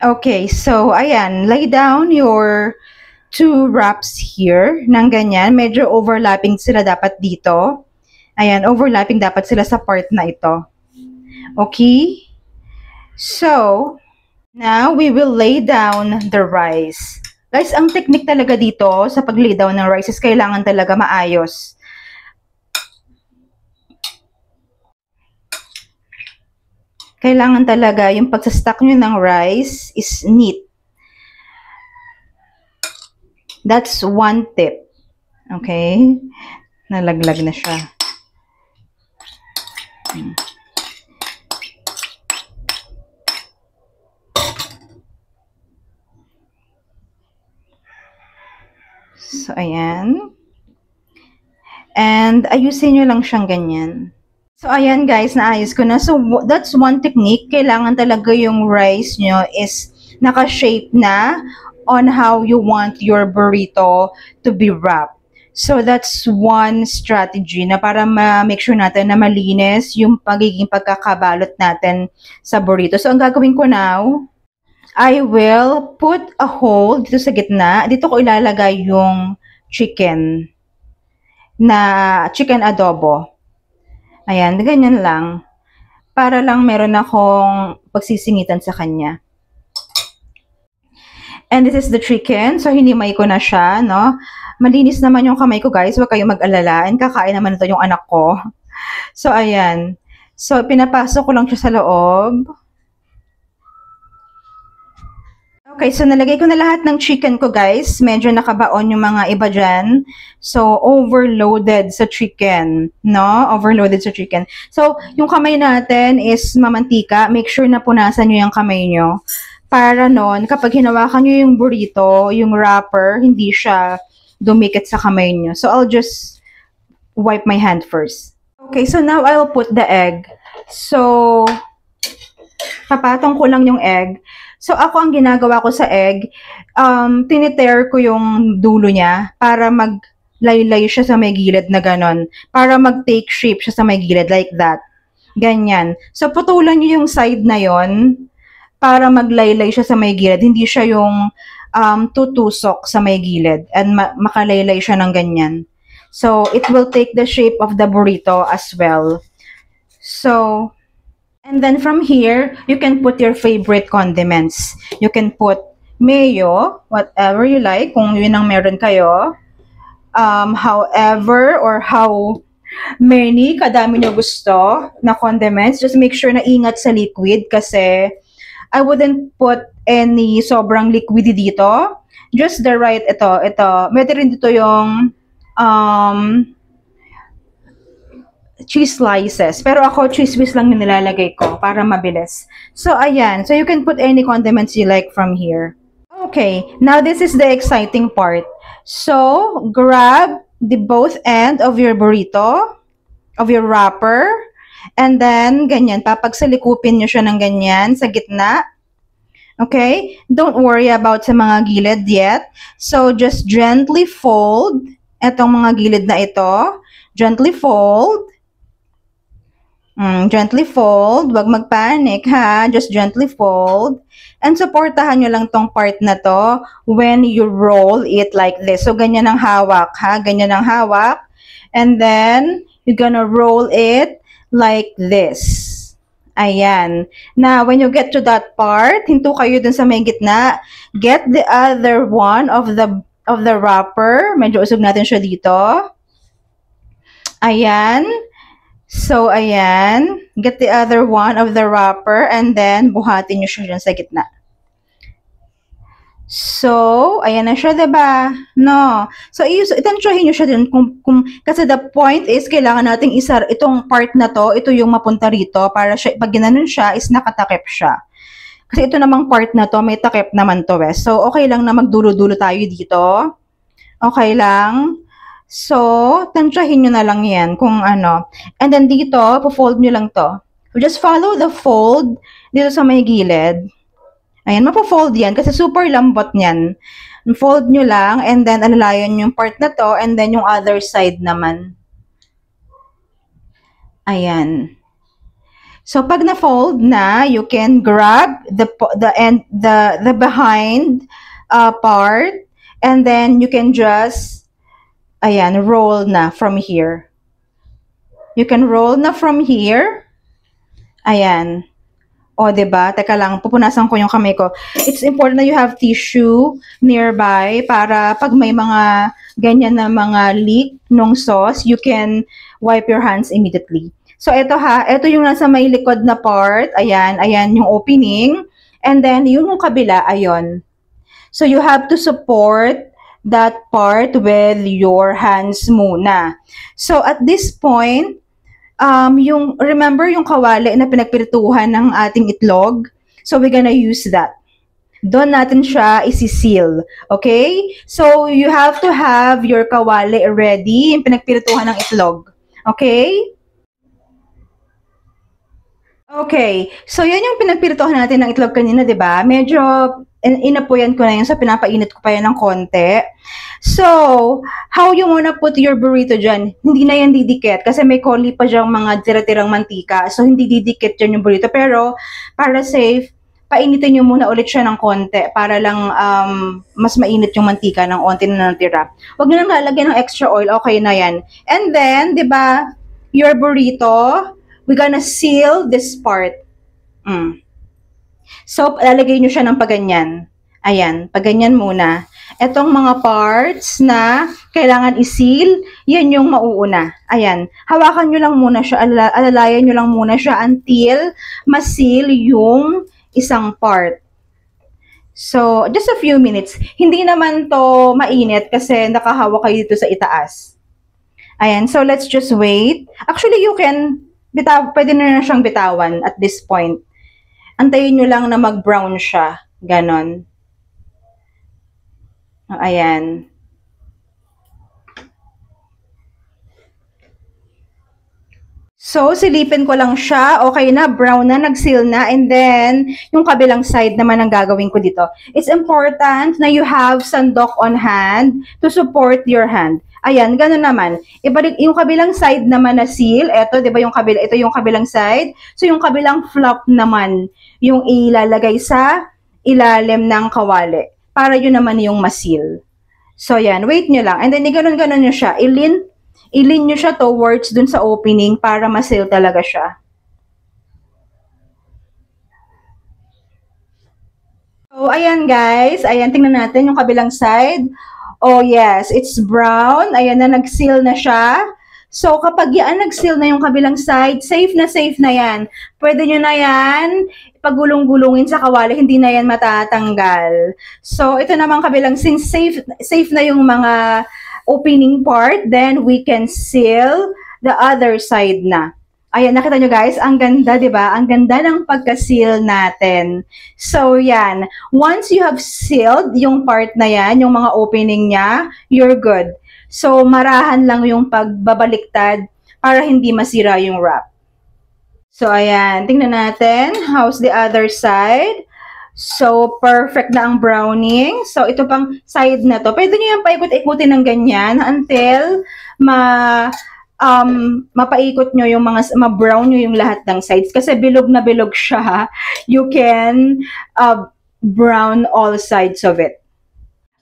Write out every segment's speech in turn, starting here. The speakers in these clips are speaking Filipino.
Okay, so ayan, lay down your two wraps here ng ganyan. Medyo overlapping sila dapat dito. Ayan, overlapping dapat sila sa part na ito. Okay? So, now we will lay down the rice. Guys, ang technique talaga dito sa pag-lay down ng rice is kailangan talaga maayos. Kailangan talaga yung pagsastack nyo ng rice is neat. That's one tip. Okay? Nalaglag na siya. So, ayan. And ayusin nyo lang siyang ganyan. So, ayan guys, naayos ko na. So, that's one technique. Kailangan talaga yung rice nyo is naka-shape na on how you want your burrito to be wrapped. So, that's one strategy na para ma-make sure natin na malinis yung pagiging pagkakabalot natin sa burrito. So, ang gagawin ko now, I will put a hole dito sa gitna. Dito ko ilalagay yung chicken adobo. Ayan, ganyan lang. Para lang meron akong pagsisingitan sa kanya. And this is the chicken. So, hinimay ko na siya, no? Malinis naman yung kamay ko, guys. Huwag kayong mag-alala. And kakain naman ito yung anak ko. So, ayan. So, pinapasok ko lang siya sa loob. Okay, so nalagay ko na lahat ng chicken ko, guys. Medyo nakabaon yung mga iba dyan. So, overloaded sa chicken, no? Overloaded sa chicken. So, yung kamay natin is mamantika. Make sure na punasan nyo yung kamay nyo. Para nun, kapag hinawakan nyo yung burrito, yung wrapper, hindi siya dumikit sa kamay nyo. So, I'll just wipe my hand first. Okay, so now I'll put the egg. So, papatong ko lang yung egg. So, ako ang ginagawa ko sa egg, tinitear ko yung dulo niya para maglaylay siya sa may gilid na ganon. Para mag-take shape siya sa may gilid, like that. Ganyan. So, putulan niyo yung side na yon para maglaylay siya sa may gilid. Hindi siya yung tutusok sa may gilid and makalaylay siya ng ganyan. So, it will take the shape of the burrito as well. So, and then from here, you can put your favorite condiments. You can put mayo, whatever you like, kung yun ang meron kayo. However, or how many, kadami nyo gusto na condiments. Just make sure na ingat sa liquid kasi I wouldn't put any sobrang liquid dito. Just the right, ito. Pwede rin dito yung cheese slices. Pero ako, cheese whiz lang yung nilalagay ko para mabilis. So, ayan. So, you can put any condiments you like from here. Okay. Now, this is the exciting part. So, grab the both end of your burrito, of your wrapper, and then, ganyan. Papagsalikupin nyo siya ng ganyan sa gitna. Okay? Don't worry about sa mga gilid yet. So, just gently fold etong mga gilid na ito. Gently fold. Gently fold. Wag magpanic, ha? Just gently fold. And supportahan nyo lang tong part na to when you roll it like this. So, ganyan ang hawak, ha? Ganyan ang hawak. And then, you're gonna roll it like this. Ayan. Now, when you get to that part, hinto kayo dun sa may gitna. Get the other one of the wrapper. Medyo usog natin siya dito. Ayan. So, ayan. Get the other one of the wrapper and then buhatin nyo siya dyan sa gitna. So, ayan na siya, diba? No. So, itansyahin nyo siya dyan. Kasi the point is, kailangan nating itong part na to, ito yung mapunta rito para siya, pag ginanon siya, is nakatakip siya. Kasi ito namang part na to, may takip naman to, eh. So, okay lang na magdulo-dulo tayo dito. Okay lang. So, tansyahin nyo na lang yan kung ano. And then dito, po-fold nyo lang to. Just follow the fold dito sa may gilid. Ayan, mapo-fold yan kasi super lambot niyan. Fold nyo lang and then alalayan yung part na to and then yung other side naman. Ayan. So pag na-fold na, you can grab the behind part, and then you can just ayan, roll na from here. You can roll na from here. Ayan. O, diba? Teka lang, pupunasan ko yung kamay ko. It's important na you have tissue nearby para pag may mga ganyan na mga leak nung sauce, you can wipe your hands immediately. So, ito ito yung nasa may likod na part. Ayan, ayan yung opening. And then, yung kabila, ayon. So, you have to support that part with your hands muna. So, at this point, remember yung kawali na pinagpirituhan ng ating itlog? So, we're gonna use that. Doon natin siya isi-seal. Okay? So, you have to have your kawali ready, yung pinagpirituhan ng itlog. Okay? Okay. So, yan yung pinagpirituhan natin ng itlog kanina, di ba? Medyo inapuyan ko na yun, so pinapainit ko pa yan ng konti. So, how you wanna put your burrito dyan? Hindi na yan didikit kasi may koli pa dyang mga tira-tirang mantika. So, hindi didikit dyan yung burrito. Pero, para safe, painitin nyo muna ulit siya ng konti para lang mas mainit yung mantika ng onti na natira. Huwag nyo nang lalagyan ng extra oil, okay na yan. And then, di ba, your burrito, we're gonna seal this part. So, lalagay nyo siya ng paganyan. Ayan, paganyan muna. Etong mga parts na kailangan i-seal, yan yung mauuna. Ayan, hawakan nyo lang muna siya, alalayan nyo lang muna siya until ma-seal yung isang part. So, just a few minutes. Hindi naman to mainit kasi nakahawak kayo dito sa itaas. Ayan, so let's just wait. Actually, you can, pwede na siyang bitawan at this point. Antayin nyo lang na mag-brown siya. Ganon. Ayan. So, silipin ko lang siya. Okay na, brown na, nag-seal na. And then, yung kabilang side naman ang gagawin ko dito. It's important na you have sandok on hand to support your hand. Ayan, gano'n naman. Ibalik yung kabilang side naman na seal. Ito, 'di ba yung ito yung kabilang side. So yung kabilang flap naman yung ilalagay sa ilalim ng kawali para yun naman yung ma-seal. So yan, wait nyo lang. And then gano'n-gano'n nyo siya. Ilin nyo siya towards dun sa opening para ma-seal talaga siya. So ayan guys, ayan tingnan natin yung kabilang side. Oh yes, it's brown. Ayan na, nag-seal na siya. So, kapag yan nag-seal na yung kabilang side, safe na yan. Pwede nyo na yan pagulong-gulungin sa kawali, hindi na yan matatanggal. So, ito naman kabilang, since safe na yung mga opening part, then we can seal the other side na. Ayan, nakita nyo guys, ang ganda, di ba? Ang ganda ng pagka-seal natin. So, yan. Once you have sealed yung part na yan, yung mga opening niya, you're good. So, marahan lang yung pagbabaliktad para hindi masira yung wrap. So, ayan. Tingnan natin. How's the other side? So, perfect na ang browning. So, ito pang side na to. Pwede nyo yung paikot-ikutin ng ganyan until mapaikot nyo yung ma-brown nyo yung lahat ng sides. Kasi bilog na bilog siya. You can brown all sides of it.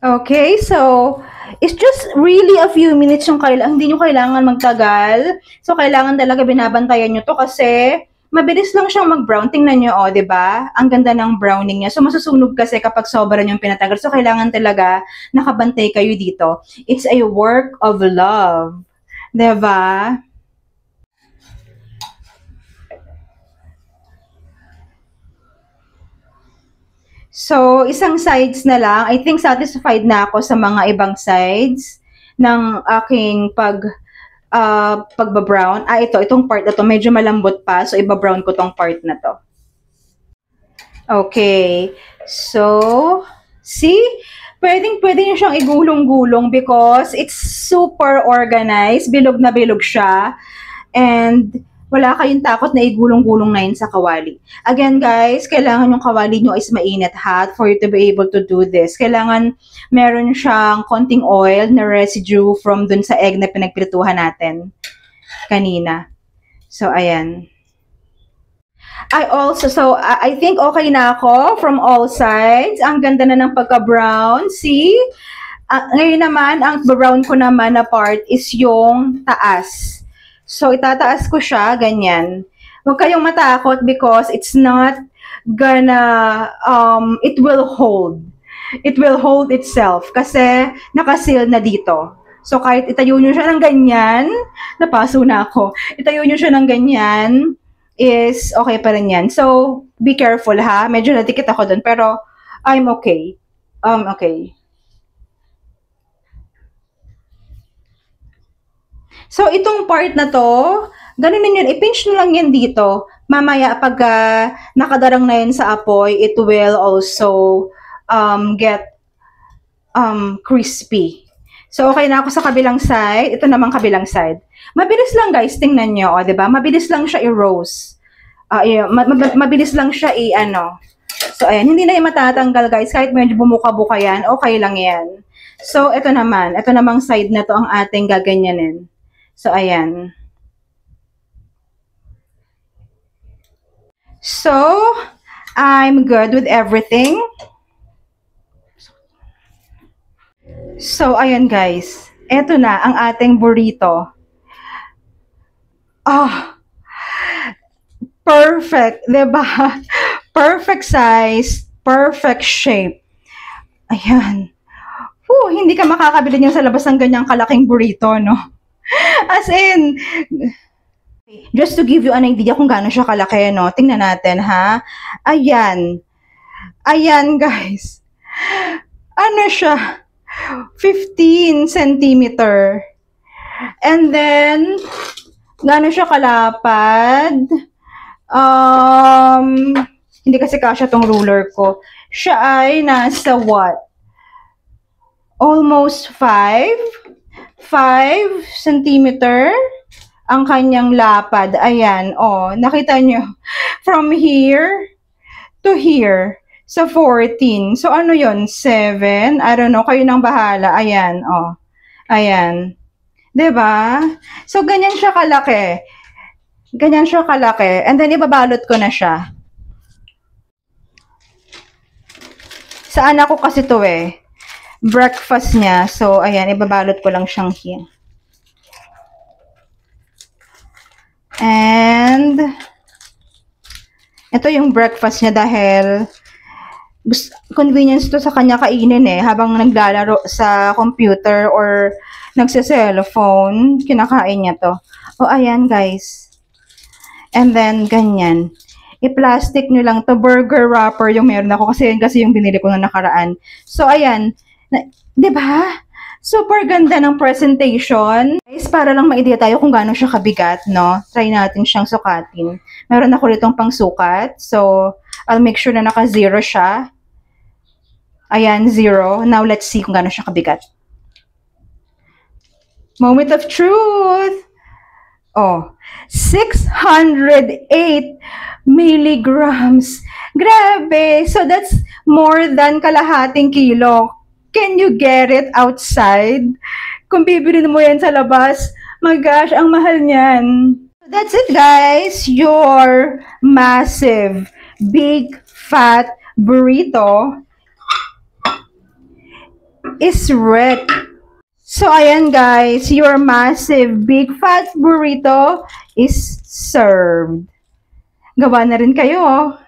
Okay, so it's just really a few minutes yung hindi nyo kailangan magtagal. So, kailangan talaga binabantayan nyo to kasi mabilis lang siyang mag-brown. Tingnan nyo, oh, diba? Ang ganda ng browning niya. So, masusunog kasi kapag sobra yung pinatagal. So, kailangan talaga nakabantay kayo dito. It's a work of love. Diba? So, isang sides na lang. I think satisfied na ako sa mga ibang sides ng aking pagba-brown. Itong part na to, medyo malambot pa. So, iba-brown ko tong part na to. Okay. So, see? Pwede nyo siyang igulong-gulong because it's super organized. Bilog na bilog siya. And wala kayong takot na igulong-gulong na yun sa kawali. Again guys, kailangan yung kawali nyo is mainit hot for you to be able to do this. Kailangan meron siyang konting oil na residue from dun sa egg na pinagprituhan natin kanina. So, ayan. I also, so I think okay na ako from all sides. Ang ganda na ng pagka-brown. See? Ngayon naman, ang brown ko naman na part is yung taas. So, itataas ko siya, ganyan. Huwag kayong matakot because it's not gonna, it will hold. It will hold itself kasi nakasil na dito. So, kahit itayo nyo siya ng ganyan, napaso na ako. Itayo nyo siya ng ganyan, is okay pa rin yan. So, be careful ha. Medyo natikit ako dun, pero I'm okay. Okay. So, itong part na to, ganunin yun, i-pinch nyo lang yan dito. Mamaya, pag nakadarang na yan sa apoy, it will also get crispy. So, okay na ako sa kabilang side. Ito naman kabilang side. Mabilis lang, guys. Tingnan nyo, diba? Mabilis lang siya i-roast. Mabilis lang siya i-ano. So, ayan. Hindi na yung matatanggal, guys. Kahit medyo bumuka-buka yan, okay lang yan. So, ito naman. Ito namang side na to ang ating gaganyanin. So, ayan. So, I'm good with everything. So, ayan guys. Eto na ang ating burrito. Perfect, diba? Perfect size, perfect shape. Ayan. Hindi ka makakabili niya sa labas ng ganyang kalaking burrito, no? As in, just to give you an idea kung gaano siya kalaki, no? Tingnan natin, ha? Ayan. Ayan, guys. Ano siya? 15 centimeter. And then, gaano siya kalapad? Hindi kasi kasya tong ruler ko. Siya ay nasa what? Almost 5 centimeter ang kanyang lapad. Ayan, nakita nyo. From here to here. Sa 14. So, ano yon 7? I don't know. Kayo nang bahala. Ayan, Ayan. Diba? So, ganyan siya kalaki. Ganyan siya kalaki. And then, ibabalot ko na siya. Sa anak ko kasi to breakfast niya. So, ayan. Ibabalot ko lang siyang here. And, ito yung breakfast niya dahil convenience to sa kanya kainin habang naglalaro sa computer or nagse-cellphone, kinakain niya to. Ayan guys. And then, ganyan. I-plastic nyo lang to, burger wrapper yung meron ako kasi yung binili ko na nakaraan. So, ayan. Diba? Super ganda ng presentation. Guys, para lang ma-idea tayo kung gaano siya kabigat, no? Try natin siyang sukatin. Meron ako ditong pang-sukat. So, I'll make sure na naka-0 siya. Ayan, 0. Now, let's see kung gaano siya kabigat. Moment of truth. 608 milligrams. Grabe. So, that's more than kalahating kilo. Can you get it outside? Kung bibili mo yan sa labas, my gosh, ang mahal niyan. That's it, guys. Your massive, big, fat burrito is ready. So, ayan guys, your massive, big, fat burrito is served. Gawa na rin kayo.